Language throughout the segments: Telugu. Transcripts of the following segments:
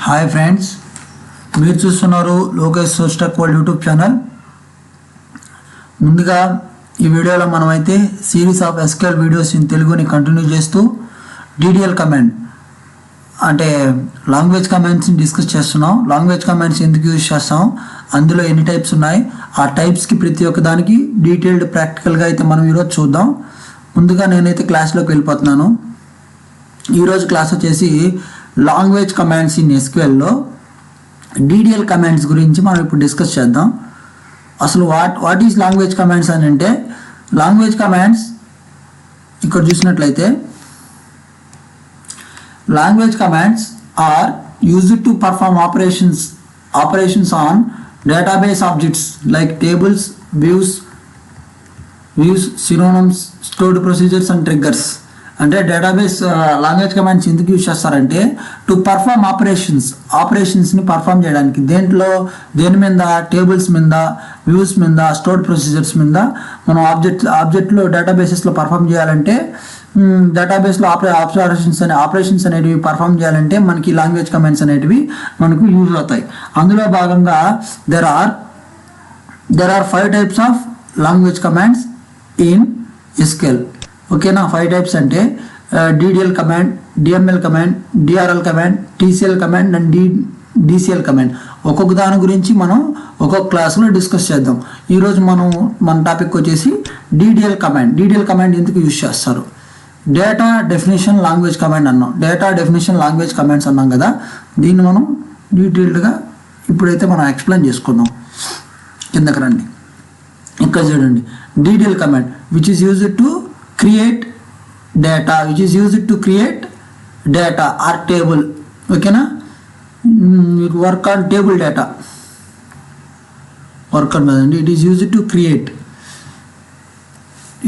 హాయ్ ఫ్రెండ్స్, మీరు చూస్తున్నారు లోకేష్ సోస్టెక్ వరల్డ్ యూట్యూబ్ ఛానల్. ముందుగా ఈ వీడియోలో మనమైతే series of SQL videos in తెలుగుని కంటిన్యూ చేస్తూ డిడిఎల్ కమాండ్ అంటే లాంగ్వేజ్ కమాండ్స్ని డిస్కస్ చేస్తున్నాం. లాంగ్వేజ్ కమాండ్స్ ఎందుకు యూజ్ చేస్తాం, అందులో ఎన్ని టైప్స్ ఉన్నాయి, ఆ టైప్స్కి ప్రతి ఒక్క దానికి డీటెయిల్డ్ ప్రాక్టికల్గా అయితే మనం ఈరోజు చూద్దాం. ముందుగా నేనైతే క్లాస్లోకి వెళ్ళిపోతున్నాను. ఈరోజు క్లాస్ వచ్చేసి లాంగ్వేజ్ కమాండ్స్ ఇన్ ఎస్క్యూఎల్లో డిడిఎల్ కమాండ్స్ గురించి మనం ఇప్పుడు డిస్కస్ చేద్దాం. అసలు వాట్ ఈజ్ లాంగ్వేజ్ కమాండ్స్ అని అంటే, లాంగ్వేజ్ కమాండ్స్ ఇక్కడ చూసినట్లయితే language commands are used to perform operations on database objects like tables, views, synonyms, stored procedures and triggers. అంటే డేటాబేస్ లాంగ్వేజ్ కమాండ్స్ ఎందుకు యూజ్ చేస్తారంటే, టు పర్ఫార్మ్ ఆపరేషన్స్ని పర్ఫామ్ చేయడానికి. దేని మీద, టేబుల్స్ మీద, వ్యూస్ మీద, స్టోర్డ్ ప్రొసీజర్స్ మీద మనం ఆబ్జెక్ట్లో డేటాబేసెస్లో పర్ఫామ్ చేయాలంటే, డేటాబేస్లో ఆపరేషన్స్ అనేటివి పర్ఫామ్ చేయాలంటే మనకి లాంగ్వేజ్ కమాండ్స్ అనేటివి మనకు యూజ్ అవుతాయి. అందులో భాగంగా there are 5 types of language commands in SQL. ఓకేనా, 5 types అంటే DDL command, DML command, DRL command, TCL command and DCL command. ఒక్కొక్క దాని గురించి మనం ఒక్కొక్క క్లాస్లో డిస్కస్ చేద్దాం. ఈరోజు మన టాపిక్ వచ్చేసి డిడిఎల్ కమాండ్. డిడిఎల్ కమాండ్ ఎందుకు యూజ్ చేస్తారు? డేటా డెఫినేషన్ లాంగ్వేజ్ కమాండ్ అన్నాం. డేటా డెఫినేషన్ లాంగ్వేజ్ కమాండ్స్ అన్నాం కదా, దీన్ని మనం డీటెయిల్డ్గా ఇప్పుడైతే మనం ఎక్స్ప్లెయిన్ చేసుకుందాం. కిందకి రండి, ఇక్కడ చూడండి. DDL command which is used to create data or table. ఓకేనా, work on table data work on కదండి. It is used to create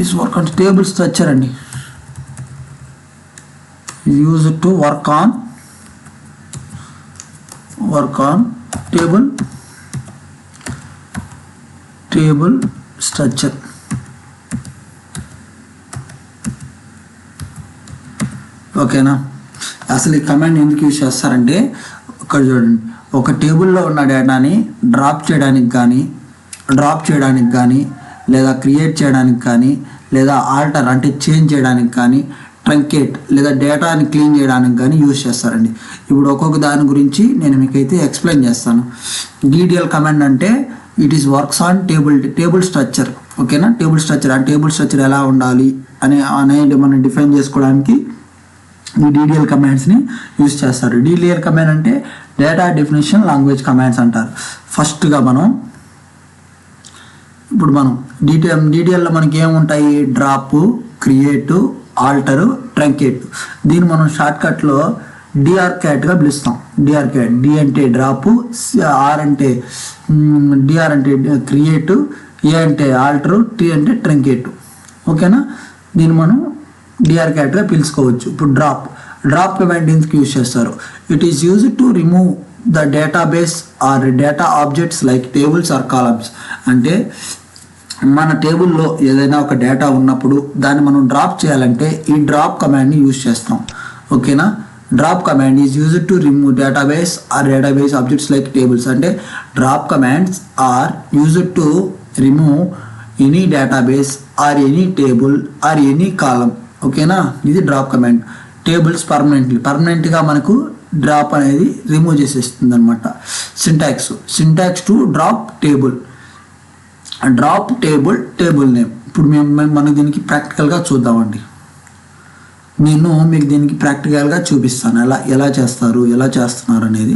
is work on table structure అండి. Used to work on table structure. ఓకేనా, అసలు ఈ కమాండ్ ఎందుకు యూజ్ చేస్తారంటే, ఇక్కడ చూడండి, ఒక టేబుల్లో ఉన్న డేటాని డ్రాప్ చేయడానికి కానీ లేదా క్రియేట్ చేయడానికి కానీ లేదా ఆల్టర్ అంటే చేంజ్ చేయడానికి కానీ, ట్రంకేట్ లేదా డేటాని క్లీన్ చేయడానికి కానీ యూజ్ చేస్తారండి. ఇప్పుడు ఒక్కొక్క దాని గురించి నేను మీకైతే ఎక్స్ప్లెయిన్ చేస్తాను. డిడిఎల్ కమాండ్ అంటే it is works on table structure. ఓకేనా, టేబుల్ స్ట్రక్చర్, ఆ టేబుల్ స్ట్రక్చర్ ఎలా ఉండాలి అనేది మనం డిఫైన్ చేసుకోవడానికి ఈ డిడిఎల్ కమాండ్స్ని యూజ్ చేస్తారు. డిడిఎల్ కమాండ్ అంటే డేటా డెఫినేషన్ లాంగ్వేజ్ కమాండ్స్ అంటారు. ఫస్ట్గా ఇప్పుడు మనం డిడిఎల్లో మనకి ఏముంటాయి, డ్రాప్, క్రియేట్, ఆల్టరు, ట్రంకేట్. దీన్ని మనం షార్ట్కట్లో డిఆర్క్యాట్గా పిలుస్తాం. డిఆర్క్యాట్, డి అంటే డ్రాప్, డిఆర్ అంటే క్రియేట్, ఏ అంటే ఆల్టరు, టీ అంటే ట్రంకేట్. ఓకేనా, దీన్ని మనం డిఆర్క్యాట్గా పిలుచుకోవచ్చు. ఇప్పుడు డ్రాప్ కమాండ్ ఎందుకు యూజ్ చేస్తారు? It is used to remove the database or data objects like tables or columns. అంటే మన టేబుల్లో ఏదైనా ఒక డేటా ఉన్నప్పుడు దాన్ని మనం డ్రాప్ చేయాలంటే ఈ డ్రాప్ కమాండ్ని యూజ్ చేస్తాం. ఓకేనా, drop command is used to remove database or database objects like tables. అంటే drop commands are used to remove any database or any table or any column. ఓకేనా, ఇది డ్రాప్ కమాండ్. టేబుల్స్ పర్మనెంట్గా మనకు డ్రాప్ అనేది రిమూవ్ చేసేస్తుంది అనమాట. Syntax to drop table name. ఇప్పుడు మనకు దీనికి ప్రాక్టికల్గా చూద్దామండి. నేను మీకు దీనికి ప్రాక్టికల్గా చూపిస్తాను, ఎలా చేస్తున్నారు అనేది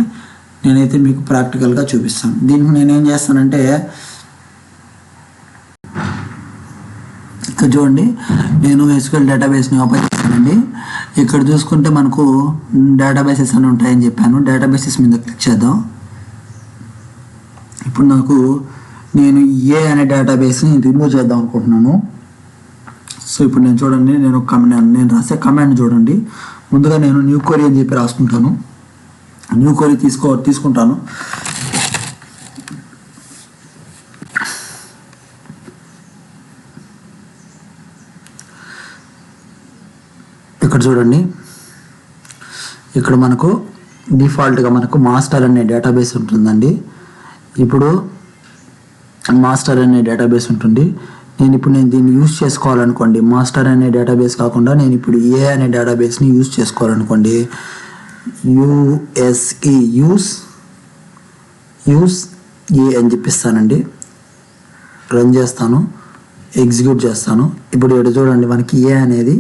నేనైతే మీకు ప్రాక్టికల్గా చూపిస్తాను. దీనికి నేనేం చేస్తానంటే, ఇక్కడ చూడండి, నేను ఎస్క్యూఎల్ డేటాబేస్ని ఓపెన్ చేశానండి. ఇక్కడ చూసుకుంటే మనకు డేటాబేసెస్ అని ఉంటాయని చెప్పాను. డేటాబేసెస్ మీద క్లిక్ చేద్దాం. ఇప్పుడు నేను ఏ అనే డేటాబేస్ని రిమూవ్ చేద్దాం అనుకుంటున్నాను. సో ఇప్పుడు నేను రాసే కమాండ్ చూడండి. ముందుగా నేను న్యూ క్వరీ అని చెప్పి రాసుకుంటాను. న్యూ క్వరీ తీసుకుంటాను. ఇక్కడ చూడండి, ఇక్కడ మనకు డిఫాల్ట్గా మనకు మాస్టర్ అనే డేటాబేస్ ఉంటుందండి. ఇప్పుడు మాస్టర్ అనే డేటాబేస్ ఉంటుంది. నేను దీన్ని యూస్ చేసుకోవాలనుకోండి, మాస్టర్ అనే డేటాబేస్ కాకుండా నేను ఇప్పుడు ఏ అనే డేటాబేస్ని యూస్ చేసుకోవాలనుకోండి, యూఎస్ఈ యూస్ ఏ అని చెప్పిస్తానండి. రన్ చేస్తాను, ఎగ్జిక్యూట్ చేస్తాను. ఇప్పుడు ఇక్కడ చూడండి, మనకి ఏ అనేది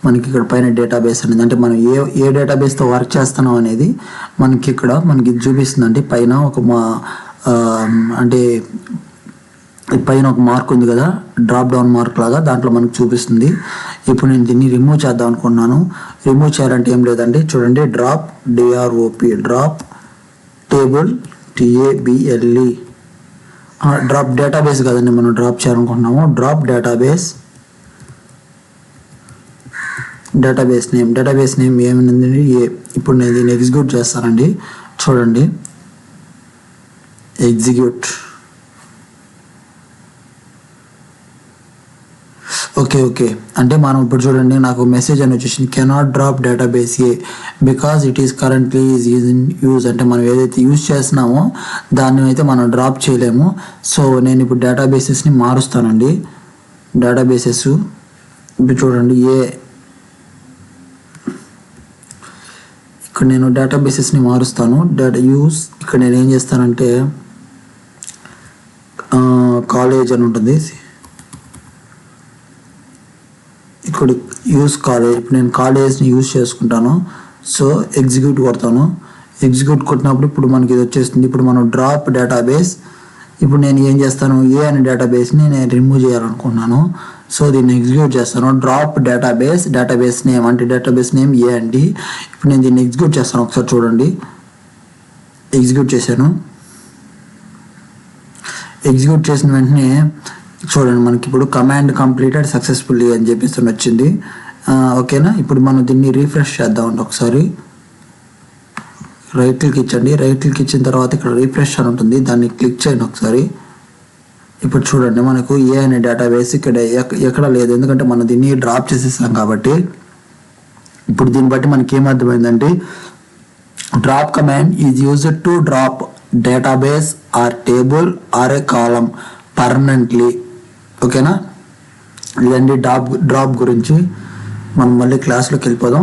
మనకి ఇక్కడ పైన డేటాబేస్ అనేది, అంటే మనం ఏ డేటాబేస్తో వర్క్ చేస్తున్నాం అనేది మనకి చూపిస్తుందండి. పైన అంటే పైన ఒక మార్క్ ఉంది కదా, డ్రాప్ డౌన్ మార్క్ లాగా, దాంట్లో మనకు చూపిస్తుంది. ఇప్పుడు నేను దీన్ని రిమూవ్ చేద్దాం అనుకున్నాను. రిమూవ్ చేయాలంటే ఏం లేదండి, చూడండి, drop table TABLE, drop database కదండి మనం డ్రాప్ చేయాలనుకుంటున్నాము. డ్రాప్ డేటాబేస్ నేమ్ ఏమైంది, ఇప్పుడు నేను దీన్ని ఎగ్జిక్యూట్ చేస్తానండి. చూడండి, ఎగ్జిక్యూట్. ఓకే అంటే మనం ఇప్పుడు చూడండి, నాకు మెసేజ్ అని వచ్చేసింది, cannot drop database A because it is currently use. అంటే మనం ఏదైతే యూజ్ చేస్తున్నామో దాన్ని అయితే మనం డ్రాప్ చేయలేము. సో నేను ఇప్పుడు డేటాబేసెస్ని మారుస్తానండి. డేటాబేసెస్ ఇప్పుడు చూడండి, ఇక్కడ నేను డేటాబేసెస్ని మారుస్తాను. ఇక్కడ నేను ఏం చేస్తానంటే కాలేజ్ అని ఉంటుంది, ఇక్కడ యూస్ కాలేజ్. ఇప్పుడు నేను కాలేజ్ని యూజ్ చేసుకుంటాను. సో ఎగ్జిక్యూట్ కొడతాను. ఎగ్జిక్యూట్ కొట్టినప్పుడు ఇప్పుడు మనకి ఇది వచ్చేస్తుంది. ఇప్పుడు మనం డ్రాప్ డేటాబేస్, ఇప్పుడు నేను ఏం చేస్తాను, ఏ అనే డేటాబేస్ని నేను రిమూవ్ చేయాలనుకుంటున్నాను. సో దీన్ని ఎగ్జిక్యూట్ చేస్తాను. డ్రాప్ డేటాబేస్ నేమ్, అంటే డేటాబేస్ నేమ్ ఏ అండి. ఇప్పుడు నేను దీన్ని ఎగ్జిక్యూట్ చేస్తాను. ఒకసారి చూడండి, ఎగ్జిక్యూట్ చేశాను. ఎగ్జిక్యూట్ చేసిన వెంటనే చూడండి, మనకి ఇప్పుడు కమాండ్ కంప్లీటెడ్ సక్సెస్ఫుల్లీ అని చెప్పేసి వచ్చింది. ఓకేనా, ఇప్పుడు మనం దీన్ని రీఫ్రెష్ చేద్దామండి. ఒకసారి రైట్ క్లిక్ ఇచ్చండి. రైట్ క్లిక్ ఇచ్చిన తర్వాత ఇక్కడ రీఫ్రెష్ అని ఉంటుంది, దాన్ని క్లిక్ చేయండి ఒకసారి. ఇప్పుడు చూడండి, మనకు ఏ అనే డేటాబేస్ ఇక్కడ ఎక్కడ లేదు, ఎందుకంటే మనం దీన్ని డ్రాప్ చేసేసాం కాబట్టి. ఇప్పుడు దీన్ని బట్టి మనకి ఏమర్థమైందంటే, drop command is used to drop database or table or a column permanently. ఓకేనా, ఇదండి డ్రాప్ గురించి. మనం మళ్ళీ క్లాస్లోకి వెళ్ళిపోదాం.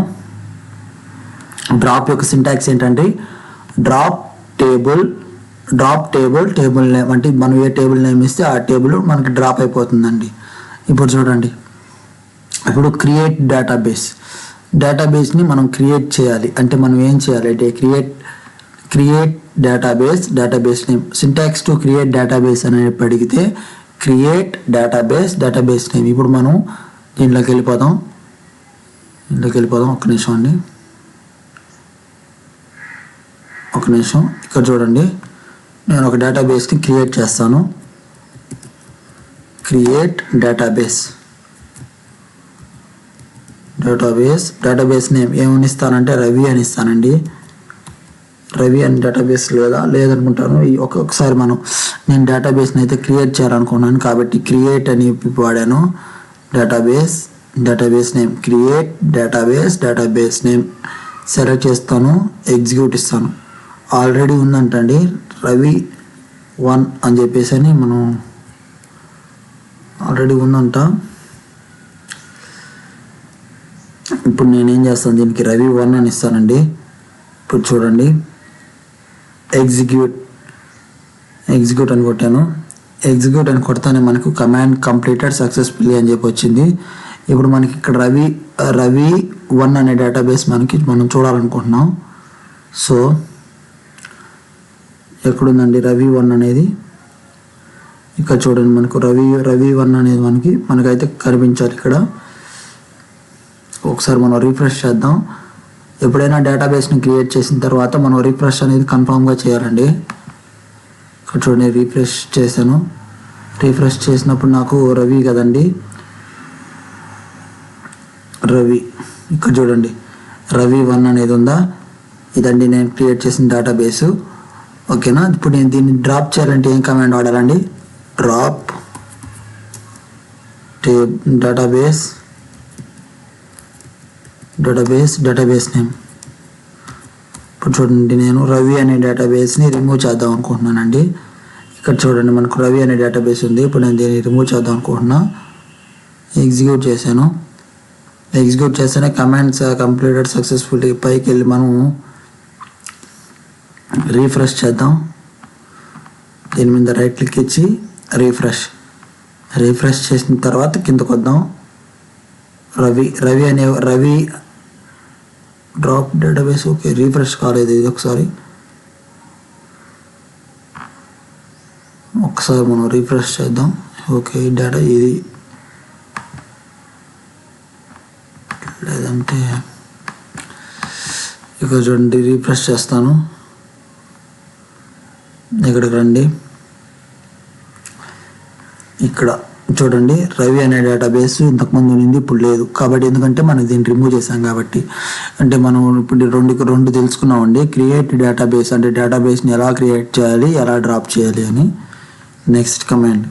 డ్రాప్ యొక్క సింటాక్స్ ఏంటంటే, డ్రాప్ టేబుల్ నేమ్, అంటే మనం ఏ టేబుల్ నేమ్ ఇస్తే ఆ టేబుల్ మనకి డ్రాప్ అయిపోతుందండి. ఇప్పుడు చూడండి, ఇప్పుడు క్రియేట్ డేటాబేస్ని మనం క్రియేట్ చేయాలి. అంటే మనం ఏం చేయాలి అంటే, create database name. Syntax to create database అనేది అడిగితే క్రియేట్ డేటాబేస్ నేమ్. ఇప్పుడు మనం దీంట్లోకి వెళ్ళిపోదాం. ఒక్క నిమిషం అండి, ఇక్కడ చూడండి, నేను ఒక డేటాబేస్ని క్రియేట్ చేస్తాను. క్రియేట్ డేటాబేస్ నేమ్ ఏమని ఇస్తానంటే రవి అని ఇస్తానండి. రవి అని డేటాబేస్ లేదనుకుంటాను. ఒక్కొక్కసారి నేను డేటాబేస్ని అయితే క్రియేట్ చేయాలనుకున్నాను కాబట్టి క్రియేట్ అని వాడాను. Database name create database name select చేస్తాను, ఎగ్జిక్యూట్ ఇస్తాను. ఆల్రెడీ ఉందంటండి రవి 1 అని చెప్పేసి అని మనం ఆల్రెడీ ఉందంట. ఇప్పుడు నేనేం చేస్తాను, దీనికి రవి 1 అని ఇస్తానండి. ఇప్పుడు చూడండి, ఎగ్జిక్యూట్ అని కొట్టాను. ఎగ్జిక్యూట్ అని కొడతానే మనకు కమాండ్ కంప్లీటెడ్ సక్సెస్ఫుల్లీ అని చెప్పి వచ్చింది. ఇప్పుడు మనకి ఇక్కడ రవి 1 అనే డేటాబేస్ మనం చూడాలనుకుంటున్నాం. సో ఎక్కడుందండి రవి 1 అనేది, ఇక్కడ చూడండి, మనకు రవి 1 అనేది మనకైతే కనిపించాలి ఇక్కడ. ఒకసారి మనం రీఫ్రెష్ చేద్దాం. ఎప్పుడైనా డేటాబేస్ని క్రియేట్ చేసిన తర్వాత మనం రీఫ్రెష్ అనేది కన్ఫామ్గా చేయాలండి. ఇక్కడ చూడండి, రీఫ్రెష్ చేశాను. రీఫ్రెష్ చేసినప్పుడు నాకు రవి కదండి, ఇక్కడ చూడండి రవి 1 అనేది ఉందా, ఇదండి నేను క్రియేట్ చేసిన డేటాబేసు. ఓకేనా, ఇప్పుడు నేను దీన్ని డ్రాప్ చేయాలంటే ఏం కమాండ్ వాడాలండి, డ్రాప్ డేటాబేస్ నేమ్. ఇప్పుడు చూడండి, నేను రవి అనే డేటాబేస్ని రిమూవ్ చేద్దాం అనుకుంటున్నానండి. ఇక్కడ చూడండి, మనకు రవి అనే డేటాబేస్ ఉంది. ఇప్పుడు నేను దీన్ని రిమూవ్ చేద్దాం అనుకుంటున్నా. ఎగ్జిక్యూట్ చేశాను. ఎగ్జిక్యూట్ చేస్తేనే కమాండ్స్ కంప్లీటెడ్ సక్సెస్ఫుల్లీ పైకి వెళ్ళి మనం రీఫ్రెష్ చేద్దాం. దీని మీద రైట్ క్లిక్ ఇచ్చి రీఫ్రెష్ చేసిన తర్వాత కిందకు వద్దాం. Ravi drop database. Okay, refresh కాలేదు. ఇది ఒకసారి మనం రీఫ్రెష్ చేద్దాం. ఓకే, డేటా ఇది లేదంటే ఇక్కడ చూడండి, రీఫ్రెష్ చేస్తాను. ఇక్కడికి రండి. ఇక్కడ చూడండి, రవి అనే డేటాబేస్ ఇంతకుముందు ఉంది, ఇప్పుడు లేదు. కాబట్టి ఎందుకంటే మనం దీన్ని రిమూవ్ చేసాం కాబట్టి. అంటే మనం ఇప్పుడు రెండు తెలుసుకున్నామండి. క్రియేట్ డేటాబేస్ అంటే డేటాబేస్ని ఎలా క్రియేట్ చేయాలి, ఎలా డ్రాప్ చేయాలి అని. Next command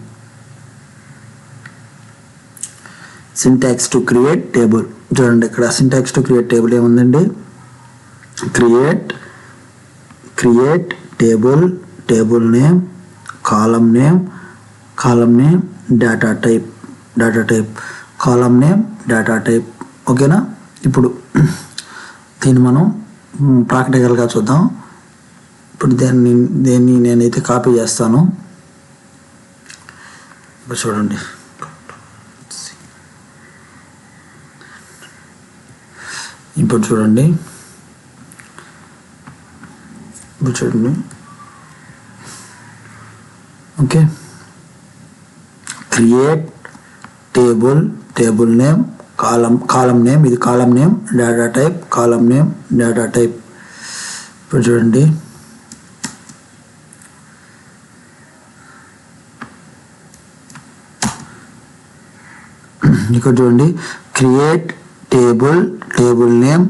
syntax to create table. చూడండి, ఇక్కడ సింటాక్స్ టు క్రియేట్ టేబుల్ ఏముందండి? Create table name, column name, data type, column name, data type. ఓకేనా? ఇప్పుడు దీన్ని మనం ప్రాక్టికల్గా చూద్దాం. ఇప్పుడు దీన్ని నేనైతే కాపీ చేస్తాను. ఇప్పుడు చూడండి, okay. Create table name, column name, ఇది column name, data type, column name, data type. ఇప్పుడు చూడండి, ఇక్కడ చూడండి, create table name,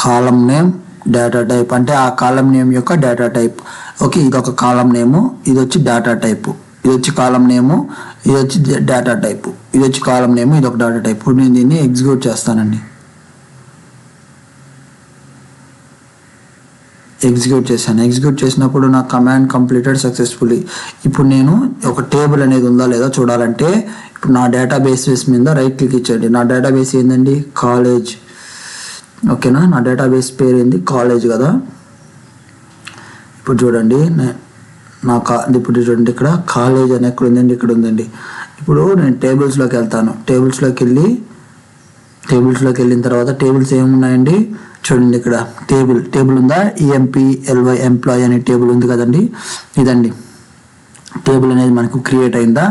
column name, data type. అంటే ఆ కాలమ్ నేమ్ యొక్క డేటా టైప్. ఓకే, ఇది ఒక కాలమ్ నేము, ఇది వచ్చి డేటా టైపు. ఇది వచ్చి కాలమ్ నేము, ఇది వచ్చి డేటా టైపు. ఇది వచ్చి కాలమ్ నేము, ఇది ఒక డేటా టైప్. ఇప్పుడు నేను దీన్ని ఎగ్జిక్యూట్ చేస్తానండి. ఎగ్జిక్యూట్ చేసినప్పుడు నా కమాండ్ కంప్లీటెడ్ సక్సెస్ఫుల్లీ. ఇప్పుడు నేను ఒక టేబుల్ అనేది ఉందా లేదా చూడాలంటే ఇప్పుడు నా డేటాబేస్ మీద రైట్ క్లిక్ ఇచ్చండి. నా డేటాబేస్ ఏందండి? కాలేజ్. ఓకేనా? నా డేటాబేస్ పేరు ఏంది? కాలేజ్ కదా. ఇప్పుడు చూడండి, ఇప్పుడు చూడండి, ఇక్కడ కాలేజ్ అని ఎక్కడ ఉందండి? ఇక్కడ ఉందండి. ఇప్పుడు నేను టేబుల్స్లోకి వెళ్తాను. టేబుల్స్లోకి వెళ్ళిన తర్వాత టేబుల్స్ ఏమున్నాయండి? చూడండి, ఇక్కడ టేబుల్ ఉందా? EMPLY ఎంప్లాయీ అనే టేబుల్ ఉంది కదండి. ఇదండి టేబుల్ అనేది మనకు క్రియేట్ అయిందా?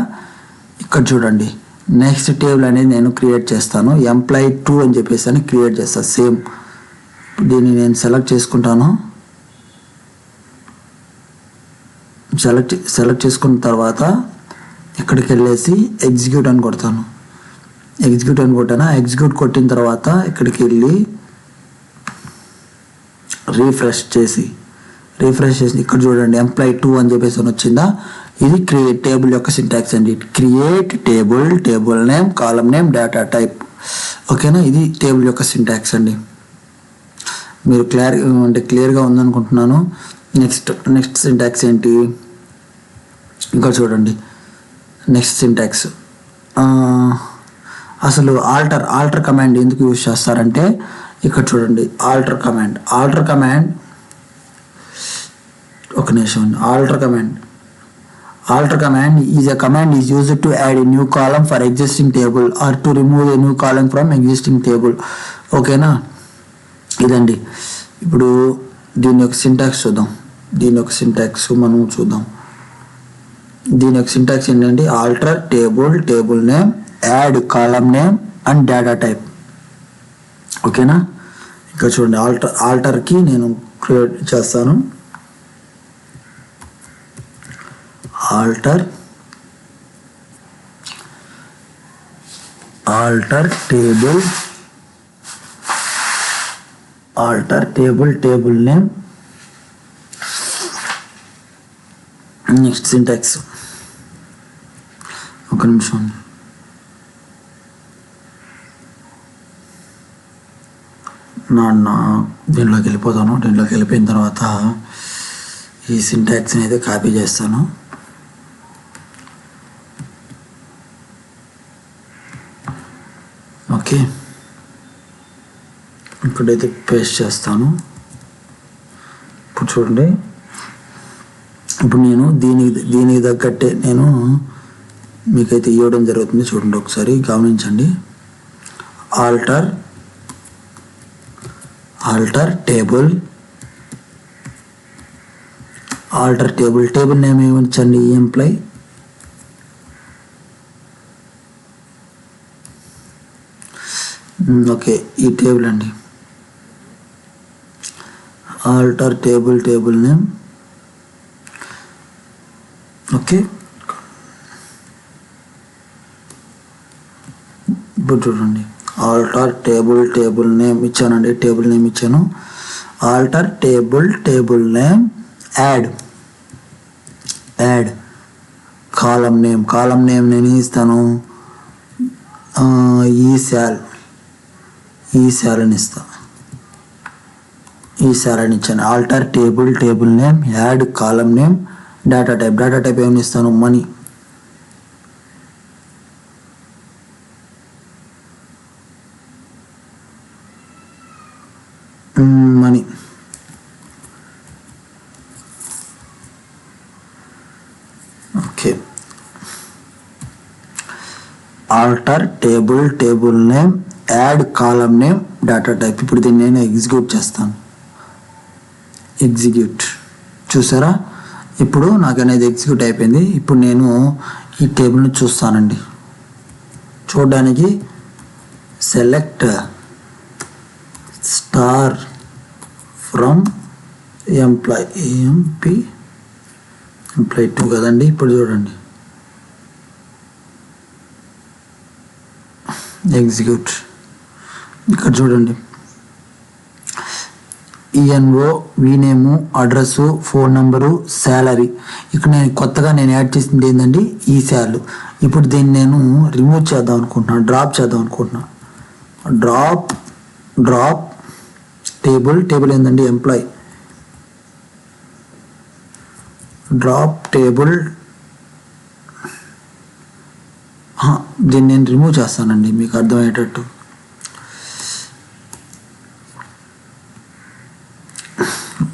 ఇక్కడ చూడండి, నెక్స్ట్ టేబుల్ అనేది నేను క్రియేట్ చేస్తాను. ఎంప్లాయీ 2 అని చెప్పేసి అని క్రియేట్ చేస్తాను. సేమ్ దీన్ని నేను సెలెక్ట్ చేసుకుంటాను. సెలెక్ట్ చేసుకున్న తర్వాత ఇక్కడికి వెళ్ళేసి ఎగ్జిక్యూట్ అని కొడతాను. ఎగ్జిక్యూట్ కొట్టిన తర్వాత ఇక్కడికి వెళ్ళి రీఫ్రెష్ చేసి ఇక్కడ చూడండి, ఎంప్లాయీ 2 అని చెప్పేసి అని వచ్చిందా? ఇది క్రియేట్ టేబుల్ యొక్క సింటాక్స్ అండి. Create table name, column name, data type. ఓకేనా? ఇది టేబుల్ యొక్క సింటాక్స్ అండి. మీరు క్లియర్గా ఉందనుకుంటున్నాను. నెక్స్ట్ సింటాక్స్ ఏంటి? ఇంకా చూడండి, నెక్స్ట్ సింటాక్స్ అసలు ఆల్టర్ కమాండ్ ఎందుకు యూజ్ చేస్తారంటే ఇక్కడ చూడండి, ఆల్టర్ కమాండ్ ఒక నిమిషం. Alter command is used to add a new column for existing table or to remove a new column from existing table. ఓకేనా? ఇదండి. ఇప్పుడు దీని యొక్క సింటాక్స్ చూద్దాం. దీని యొక్క సింటాక్స్ ఏంటంటే alter table name, add column name and data type. ఓకేనా? ఇక్కడ చూడండి, ఆల్టర్కి నేను క్రియేట్ చేస్తాను. Alter table name. Next syntax ఒక నిమిషం. నా దీంట్లోకి వెళ్ళిపోతాను. దీంట్లోకి వెళ్ళిపోయిన తర్వాత ఈ సింటాక్స్ని అయితే కాపీ చేస్తాను. ఓకే, ఇక్కడైతే పేస్ట్ చేస్తాను. ఇప్పుడు చూడండి, ఇప్పుడు నేను దీనికి తగ్గట్టే నేను మీకైతే ఇవ్వడం జరుగుతుంది. చూడండి, ఒకసారి గమనించండి. ఆల్టర్ టేబుల్ నేమ్ ఏమిచ్చండి? ఎంప్లాయ్. ఓకే, ఈ టేబుల్ అండి. Alter table name. ఓకే, ఇప్పుడు చూడండి, ఆల్టర్ టేబుల్ నేమ్ ఇచ్చానండి. టేబుల్ నేమ్ ఇచ్చాను. Alter table name add column name నేను ఇస్తాను. ఈ శాల్ అని ఇస్తాను. ఈ శాల్ అని ఇచ్చాను. Alter table name add column name data type ఏమని ఇస్తాను? Money. Okay, alter table name add column name data type. ఇప్పుడు దీన్ని నేను ఎగ్జిక్యూట్ చేస్తాను. చూసారా, ఇప్పుడు నాకు అనేది ఎగ్జిక్యూట్ అయిపోయింది. ఇప్పుడు నేను ఈ టేబుల్ని చూస్తానండి. చూడడానికి సెలెక్ట్ స్టార్ ఫ్రమ్ ఎంప్లాయ్ 2 కదండి. ఇప్పుడు చూడండి, ఎగ్జిక్యూట్. ఇక్కడ చూడండి, ఈఎన్ఓ, వీనేము, అడ్రస్సు, ఫోన్ నెంబరు, శాలరీ. ఇక్కడ నేను కొత్తగా యాడ్ చేసింది ఏంటండి? ఈ శాల్. ఇప్పుడు దీన్ని నేను రిమూవ్ చేద్దాం అనుకుంటున్నాను, డ్రాప్ చేద్దాం అనుకుంటున్నాను. డ్రాప్ టేబుల్ ఏంటండి? ఎంప్లాయ్. డ్రాప్ టేబుల్, దీన్ని నేను రిమూవ్ చేస్తానండి మీకు అర్థమయ్యేటట్టు.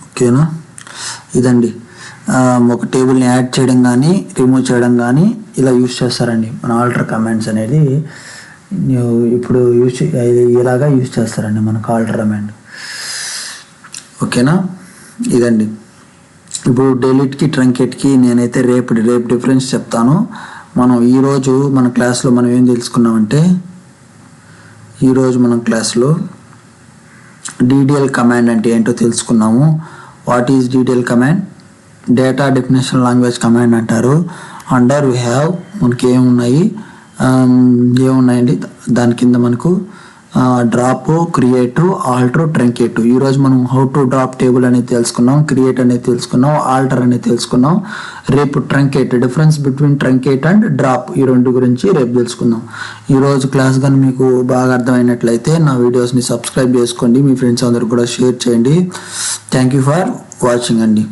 ఓకేనా, ఇదండి ఒక టేబుల్ని యాడ్ చేయడం కానీ రిమూవ్ చేయడం కానీ ఇలా యూజ్ చేస్తారండి మన ఆల్టర్ కమాండ్స్ అనేది. ఇప్పుడు ఇలాగా యూజ్ చేస్తారండి మనకు ఆల్టర్ కమాండ్. ఓకేనా, ఇదండి. ఇప్పుడు డెలీట్కి ట్రంకేట్కి నేనైతే రేపు డిఫరెన్స్ చెప్తాను. మనం ఈరోజు మన క్లాస్లో మనం ఏం తెలుసుకున్నామంటే, ఈరోజు మనం క్లాస్లో డిడిఎల్ కమాండ్ అంటే ఏంటో తెలుసుకున్నాము. What is DDL command? Data definition language command అంటారు. అండర్ వీ హ్యావ్ మనకి ఏమున్నాయండి దాని కింద మనకు డ్రాప్, క్రియేట్, ఆల్టర్, ట్రంకేట్. ఈరోజు మనం హౌ టు డ్రాప్ టేబుల్ అనేది తెలుసుకున్నాం, క్రియేట్ అనేది తెలుసుకున్నాం, ఆల్టర్ అనేది తెలుసుకున్నాం. రేపు truncate, difference between truncate and drop, ఈ రెండు గురించి రేపు తెలుసుకుందాం. ఈరోజు క్లాస్ కానీ మీకు బాగా అర్థమైనట్లయితే నా వీడియోస్ని సబ్స్క్రైబ్ చేసుకోండి, మీ ఫ్రెండ్స్ అందరికి కూడా షేర్ చేయండి. థ్యాంక్ యూ ఫర్ వాచింగ్ అండి.